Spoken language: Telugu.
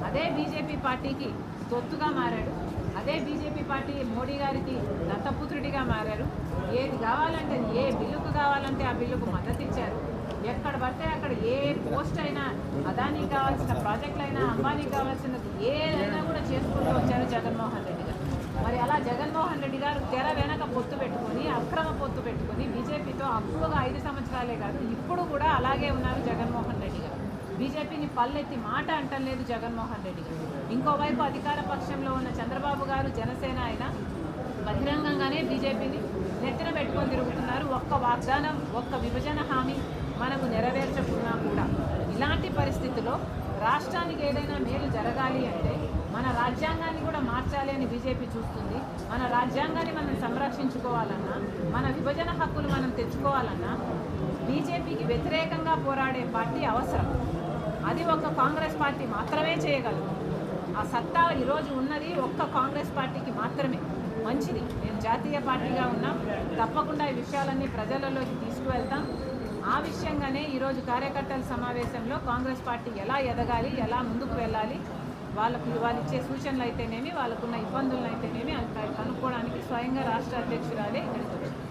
అదే బీజేపీ పార్టీకి తొత్తుగా మారాడు. అదే బీజేపీ పార్టీ మోడీ గారికి దత్తపుత్రుడిగా మారారు. ఏది కావాలంటే ఏ బిల్లుకు కావాలంటే ఆ బిల్లుకు మద్దతు ఇచ్చారు. ఎక్కడ పడితే అక్కడ ఏ పోస్ట్ అయినా, అదానికి కావాల్సిన ప్రాజెక్టులైనా, అంబానీకి కావాల్సిన ఏదైనా కూడా చేసుకుంటూ వచ్చారు జగన్మోహన్ రెడ్డి గారు. మరి అలా జగన్మోహన్ రెడ్డి గారు తెర వెనక పొత్తు పెట్టుకొని, అక్రమ పొత్తు పెట్టుకొని బీజేపీతో అప్పుడుగా 5 సంవత్సరాలే కాదు ఇప్పుడు కూడా అలాగే ఉన్నారు జగన్మోహన్ రెడ్డి గారు. బీజేపీని పల్లెత్తి మాట అంటలేదు జగన్మోహన్ రెడ్డి గారు. ఇంకోవైపు అధికార పక్షంలో ఉన్న చంద్రబాబు గారు, జనసేన అయినా బహిరంగంగానే బీజేపీని నెత్తిన పెట్టుకొని తిరుగుతున్నారు. ఒక్క వాగ్దానం, ఒక్క విభజన హామీ మనకు నెరవేర్చకున్నా కూడా ఇలాంటి పరిస్థితుల్లో రాష్ట్రానికి ఏదైనా మేలు జరగాలి అంటే మన రాజ్యాంగాన్ని కూడా మార్చాలి అని బీజేపీ చూస్తుంది. మన రాజ్యాంగాన్ని మనం సంరక్షించుకోవాలన్నా, మన విభజన హక్కులు మనం తెచ్చుకోవాలన్నా బీజేపీకి వ్యతిరేకంగా పోరాడే పార్టీ అవసరం. అది ఒక్క కాంగ్రెస్ పార్టీ మాత్రమే చేయగలదు. ఆ సత్తా ఈరోజు ఉన్నది ఒక్క కాంగ్రెస్ పార్టీకి మాత్రమే. మంచిది, నేను జాతీయ పార్టీగా ఉన్నాం, తప్పకుండా ఈ విషయాలన్నీ ప్రజలలోకి తీసుకువెళ్తాం. ఆ విషయంగానే ఈరోజు కార్యకర్తల సమావేశంలో కాంగ్రెస్ పార్టీ ఎలా ఎదగాలి, ఎలా ముందుకు వెళ్ళాలి, వాళ్ళు ఇచ్చే సూచనలు అయితేనేమి, వాళ్ళకున్న ఇబ్బందులను అయితేనేమి కనుక్కోవడానికి స్వయంగా రాష్ట్ర అధ్యక్షురాలే ఇక్కడికి వచ్చింది.